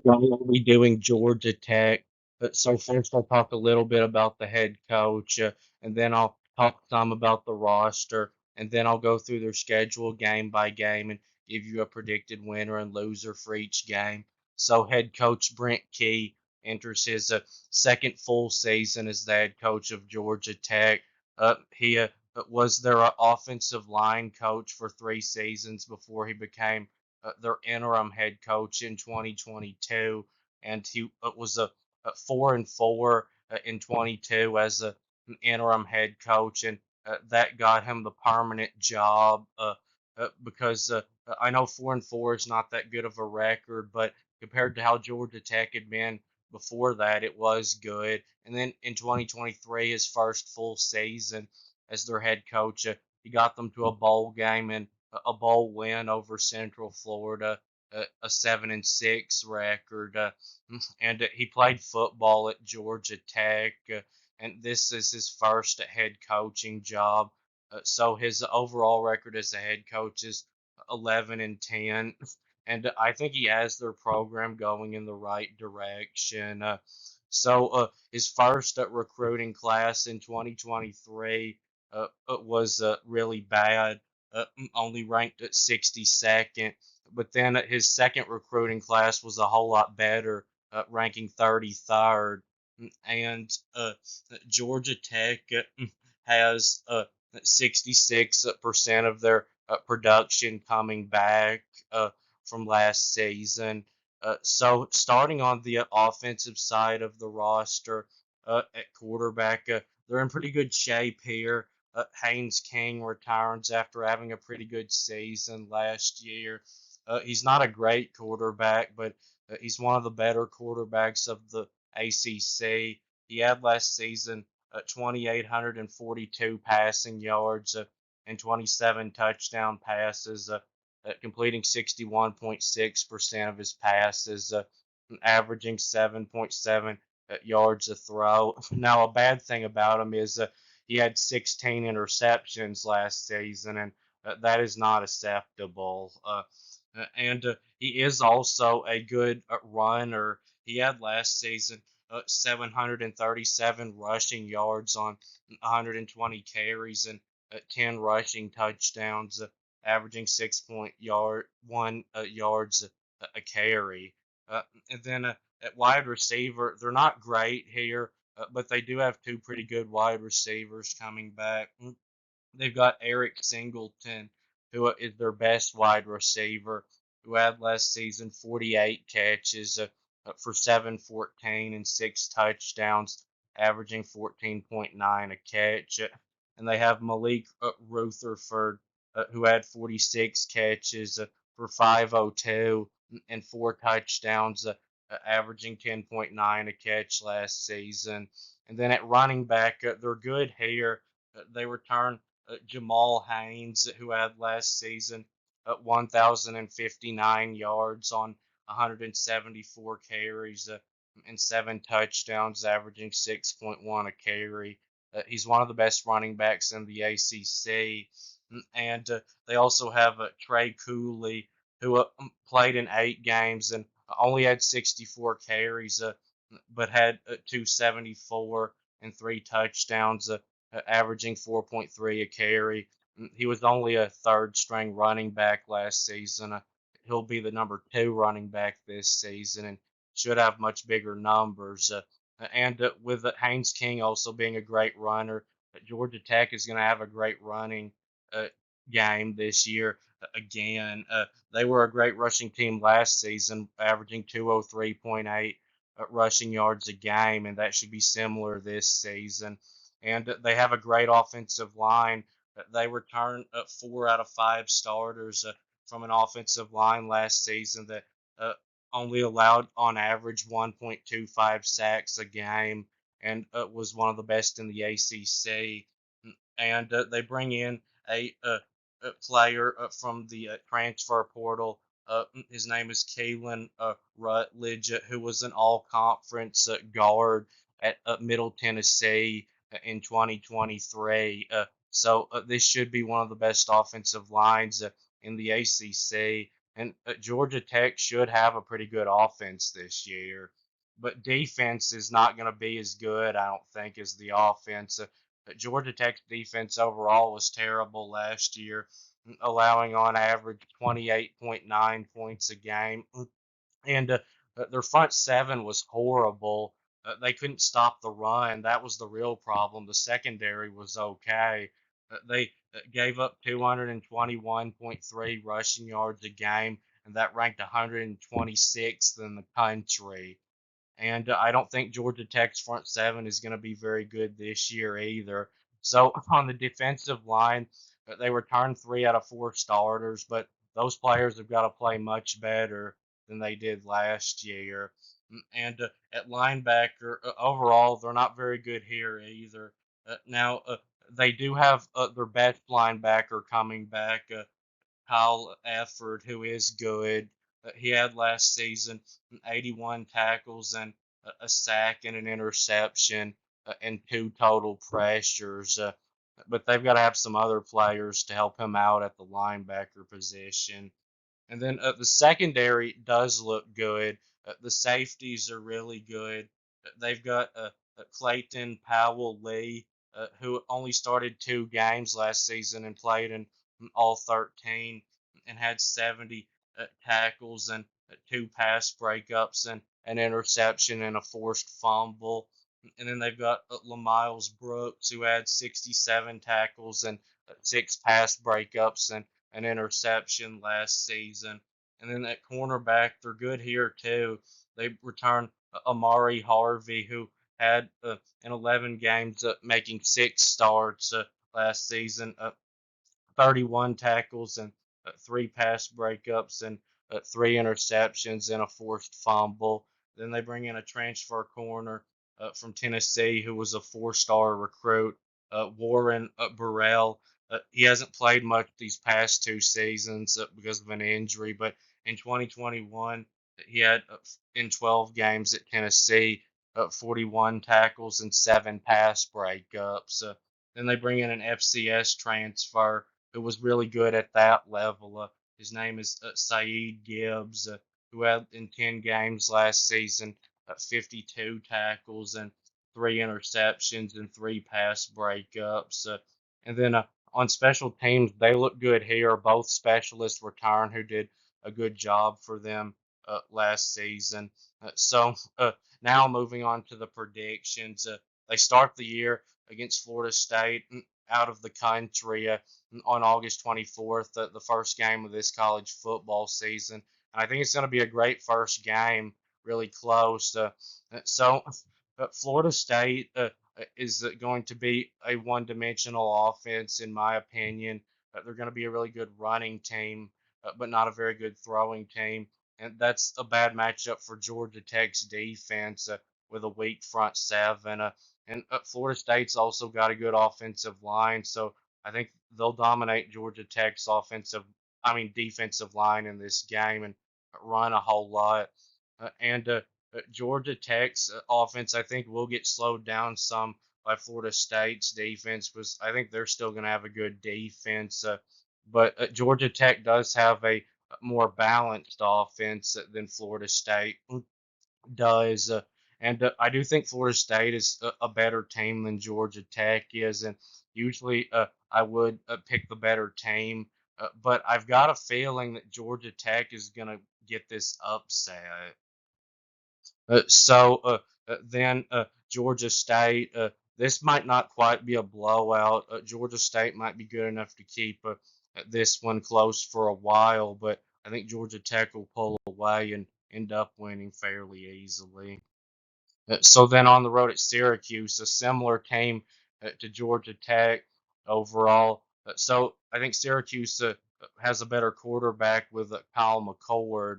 We'll be doing Georgia Tech. So first I'll talk a little bit about the head coach, and then I'll talk some about the roster, and then I'll go through their schedule game by game and give you a predicted winner and loser for each game. So head coach Brent Key enters his second full season as the head coach of Georgia Tech. He was their offensive line coach for 3 seasons before he became their interim head coach in 2022, and he was a 4-4 in 22 as an interim head coach, and that got him the permanent job. Because I know 4-4 is not that good of a record, but compared to how Georgia Tech had been before that, it was good. And then in 2023, his first full season as their head coach, he got them to a bowl game and a bowl win over Central Florida, a 7-6 record, and he played football at Georgia Tech, and this is his first head coaching job. So his overall record as a head coach is 11-10, and I think he has their program going in the right direction. His first recruiting class in 2023 was really bad, only ranked at 62nd. But then his second recruiting class was a whole lot better, ranking 33rd. And Georgia Tech has 66% of their production coming back from last season. So starting on the offensive side of the roster at quarterback, they're in pretty good shape here. Haynes King returns after having a pretty good season last year. He's not a great quarterback, but he's one of the better quarterbacks of the ACC. He had last season 2,842 passing yards and 27 touchdown passes, completing 61.6% of his passes, averaging 7.7 yards a throw. Now, a bad thing about him is he had 16 interceptions last season, and that is not acceptable. And he is also a good runner. He had last season 737 rushing yards on 120 carries and 10 rushing touchdowns, averaging 6.1 yards a carry. And then at wide receiver, they're not great here, but they do have two pretty good wide receivers coming back. They've got Eric Singleton, who is their best wide receiver, who had last season 48 catches for 714 and 6 touchdowns, averaging 14.9 a catch. And they have Malik Rutherford, who had 46 catches for 502 and 4 touchdowns, averaging 10.9 a catch last season. And then at running back, they're good here. They return Jamal Haynes, who had last season 1,059 yards on 174 carries and 7 touchdowns, averaging 6.1 a carry. He's one of the best running backs in the ACC. And they also have Trey Cooley, who played in 8 games and only had 64 carries, but had 274 and 3 touchdowns, averaging 4.3 a carry. He was only a third string running back last season. He'll be the number 2 running back this season and should have much bigger numbers. And with Haynes King also being a great runner, Georgia Tech is going to have a great running uh, game this year again. They were a great rushing team last season, averaging 203.8 rushing yards a game, and that should be similar this season. And they have a great offensive line. They returned 4 out of 5 starters from an offensive line last season that uh, only allowed on average 1.25 sacks a game and was one of the best in the ACC. And they bring in a player from the transfer portal. His name is Kalen Rutledge, who was an all-conference guard at Middle Tennessee in 2023. So this should be one of the best offensive lines in the ACC. and Georgia Tech should have a pretty good offense this year. But defense is not going to be as good, I don't think, as the offense. Georgia Tech's defense overall was terrible last year, allowing on average 28.9 points a game. And their front seven was horrible. They couldn't stop the run. That was the real problem. The secondary was okay. They gave up 221.3 rushing yards a game, and that ranked 126th in the country. And I don't think Georgia Tech's front seven is going to be very good this year either. So on the defensive line, they returned 3 out of 4 starters, but those players have got to play much better than they did last year. And at linebacker, overall, they're not very good here either. Now, they do have their best linebacker coming back. Kyle Efford, who is good. He had last season 81 tackles and a sack and an interception and 2 total pressures. But they've got to have some other players to help him out at the linebacker position. And then the secondary does look good. The safeties are really good. They've got Clayton Powell Lee, who only started 2 games last season and played in all 13 and had 70 tackles and 2 pass breakups and an interception and a forced fumble. And then they've got Lamiles Brooks, who had 67 tackles and 6 pass breakups and an interception last season. And then at cornerback, they're good here too. They returned Amari Harvey, who had in 11 games making 6 starts last season, 31 tackles and 3 pass breakups and 3 interceptions and a forced fumble. Then they bring in a transfer corner from Tennessee who was a 4-star recruit, Warren Burrell. He hasn't played much these past 2 seasons because of an injury, but in 2021, he had in 12 games at Tennessee 41 tackles and 7 pass breakups. Then they bring in an FCS transfer who was really good at that level. His name is Saeed Gibbs, who had in 10 games last season 52 tackles and 3 interceptions and 3 pass breakups. And then on special teams, they look good here. Both specialists return who did a good job for them last season. Now moving on to the predictions. They start the year against Florida State out of the country on August 24th, the first game of this college football season. And I think it's going to be a great first game, really close. So Florida State is going to be a one-dimensional offense, in my opinion. They're going to be a really good running team, but not a very good throwing team. And that's a bad matchup for Georgia Tech's defense with a weak front seven. And Florida State's also got a good offensive line, so I think they'll dominate Georgia Tech's defensive line in this game and run a whole lot. And Georgia Tech's offense, I think, will get slowed down some by Florida State's defense, because I think they're still going to have a good defense. But Georgia Tech does have a more balanced offense than Florida State does. And I do think Florida State is a better team than Georgia Tech is. And usually I would pick the better team. But I've got a feeling that Georgia Tech is going to get this upset. Then Georgia State, this might not quite be a blowout. Georgia State might be good enough to keep this one close for a while, but I think Georgia Tech will pull away and end up winning fairly easily. So then on the road at Syracuse, a similar team to Georgia Tech overall. So I think Syracuse has a better quarterback with Kyle McCord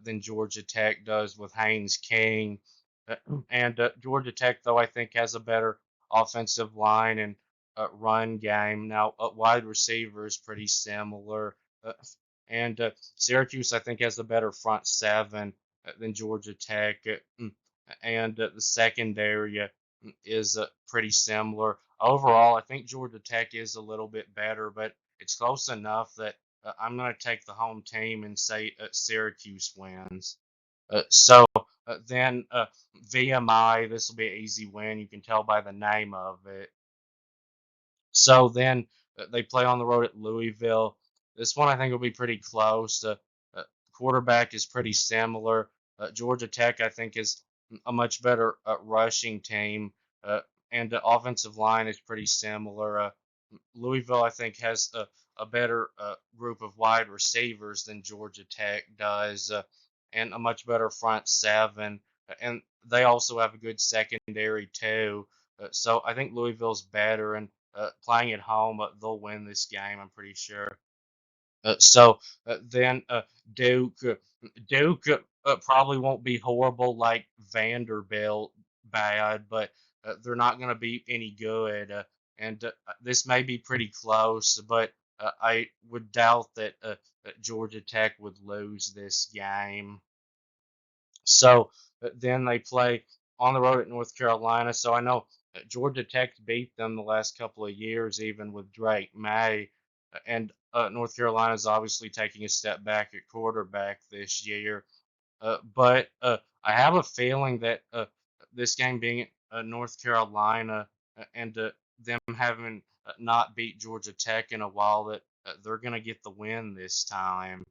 than Georgia Tech does with Haynes King. Uh, and Georgia Tech, though, I think has a better offensive line and run game. Now, wide receiver is pretty similar. And Syracuse, I think, has a better front seven than Georgia Tech. And the secondary is pretty similar. Overall, I think Georgia Tech is a little bit better, but it's close enough that I'm going to take the home team and say Syracuse wins. Then VMI, this will be an easy win. You can tell by the name of it. So then they play on the road at Louisville. This one I think will be pretty close. Quarterback is pretty similar. Georgia Tech I think is a much better rushing team, uh, and the offensive line is pretty similar. Louisville I think has a better group of wide receivers than Georgia Tech does, and a much better front seven. And they also have a good secondary too. So I think Louisville's better, and playing at home, they'll win this game. I'm pretty sure. Then Duke, Duke probably won't be horrible like Vanderbilt bad, but they're not going to be any good. And this may be pretty close, but I would doubt that Georgia Tech would lose this game. Then they play on the road at North Carolina. So I know Georgia Tech's beat them the last couple of years, even with Drake May. And North Carolina's obviously taking a step back at quarterback this year. But I have a feeling that this game being North Carolina and them having not beat Georgia Tech in a while, that they're going to get the win this time.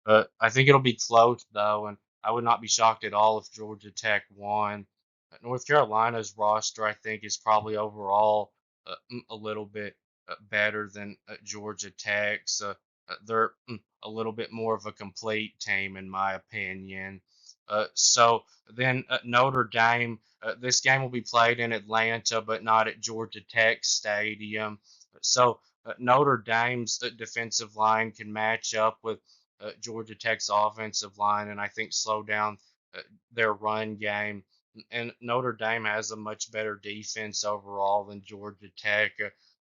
I think it'll be close though, and I would not be shocked at all if Georgia Tech won. North Carolina's roster, I think, is probably overall a little bit better than Georgia Tech's. They're a little bit more of a complete team, in my opinion. So then Notre Dame, this game will be played in Atlanta, but not at Georgia Tech Stadium. So Notre Dame's defensive line can match up with Georgia Tech's offensive line, and I think slow down their run game. And Notre Dame has a much better defense overall than Georgia Tech.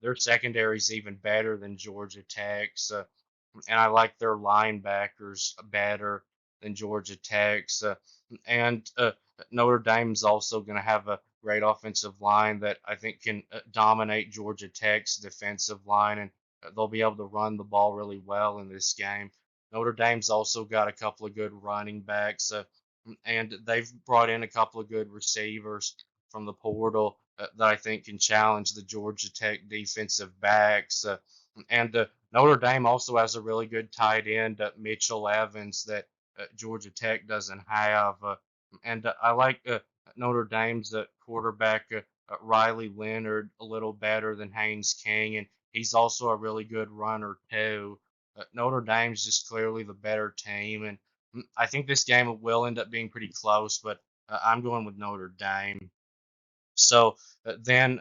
Their secondary is even better than Georgia Tech's, and I like their linebackers better than Georgia Tech's. And Notre Dame's also going to have a great offensive line that I think can dominate Georgia Tech's defensive line, and they'll be able to run the ball really well in this game. Notre Dame's also got a couple of good running backs, and they've brought in a couple of good receivers from the portal that I think can challenge the Georgia Tech defensive backs. And Notre Dame also has a really good tight end, Mitchell Evans, that Georgia Tech doesn't have. And I like Notre Dame's quarterback, Riley Leonard, a little better than Haynes King, and he's also a really good runner too. Notre Dame's just clearly the better team, and I think this game will end up being pretty close, but I'm going with Notre Dame. So then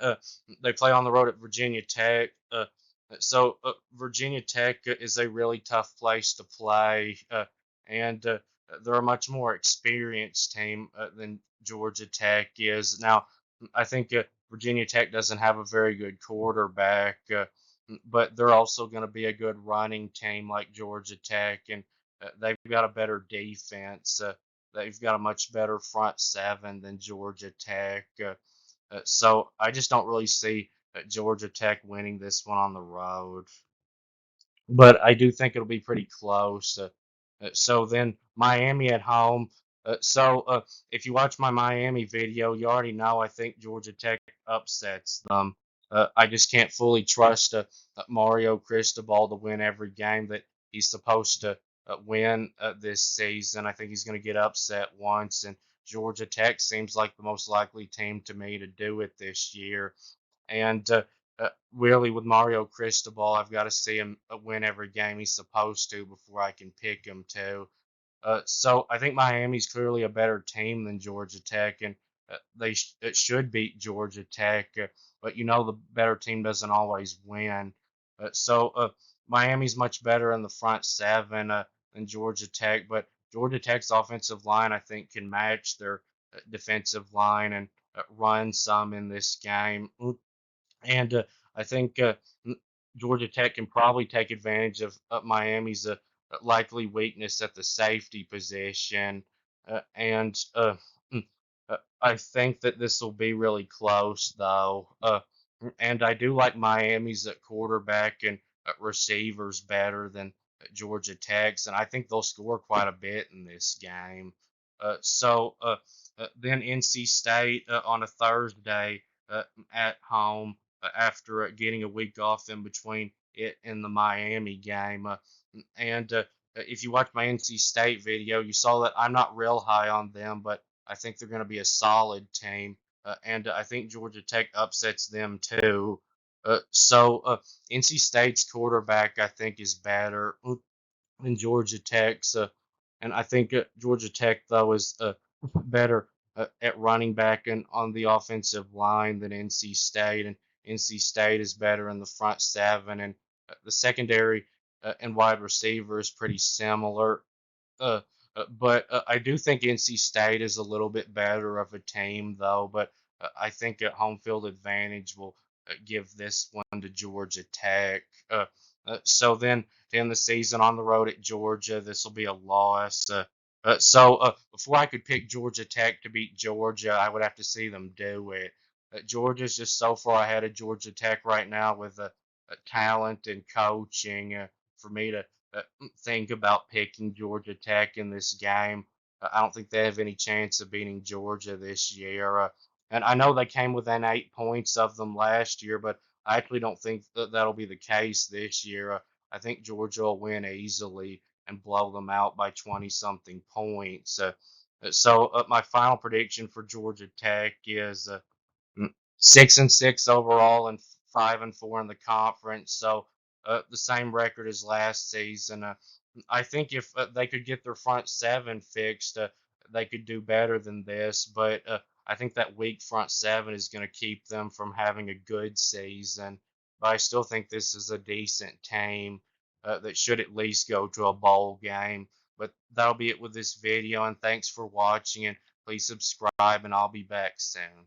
they play on the road at Virginia Tech. Virginia Tech is a really tough place to play, and they're a much more experienced team than Georgia Tech is. Now, I think Virginia Tech doesn't have a very good quarterback, but they're also going to be a good running team like Georgia Tech, and they've got a better defense. They've got a much better front seven than Georgia Tech. So I just don't really see Georgia Tech winning this one on the road, but I do think it'll be pretty close. So then Miami at home. So if you watch my Miami video, you already know I think Georgia Tech upsets them. I just can't fully trust Mario Cristobal to win every game that he's supposed to win this season. I think he's going to get upset once, and Georgia Tech seems like the most likely team to me to do it this year. And really, with Mario Cristobal, I've got to see him win every game he's supposed to before I can pick him to. So I think Miami's clearly a better team than Georgia Tech, and it should beat Georgia Tech. But the better team doesn't always win. So Miami's much better in the front seven than Georgia Tech, but Georgia Tech's offensive line I think can match their defensive line and run some in this game. And I think Georgia Tech can probably take advantage of Miami's likely weakness at the safety position. And I think that this will be really close, though. And I do like Miami's at quarterback and receivers better than Georgia Tech's, and I think they'll score quite a bit in this game. Then NC State on a Thursday at home after getting a week off in between it and the Miami game. And If you watch my NC State video, you saw that I'm not real high on them, but I think they're going to be a solid team. I think Georgia Tech upsets them too. NC State's quarterback, I think, is better than Georgia Tech's. And I think Georgia Tech, though, is better at running back and on the offensive line than NC State. And NC State is better in the front seven. And the secondary and wide receiver is pretty similar. Uh, but I do think NC State is a little bit better of a team, though. But I think a home field advantage will give this one to Georgia Tech. To end the season on the road at Georgia, this will be a loss. Before I could pick Georgia Tech to beat Georgia, I would have to see them do it. Georgia's just so far ahead of Georgia Tech right now with talent and coaching for me to think about picking Georgia Tech in this game. I don't think they have any chance of beating Georgia this year. And I know they came within 8 points of them last year, but I actually don't think that that'll be the case this year. I think Georgia will win easily and blow them out by 20 something points. My final prediction for Georgia Tech is 6-6 overall and 5-4 in the conference. The same record as last season. I think if they could get their front seven fixed, they could do better than this. But I think that weak front seven is going to keep them from having a good season. But I still think this is a decent team that should at least go to a bowl game. But that'll be it with this video, and thanks for watching. And please subscribe, and I'll be back soon.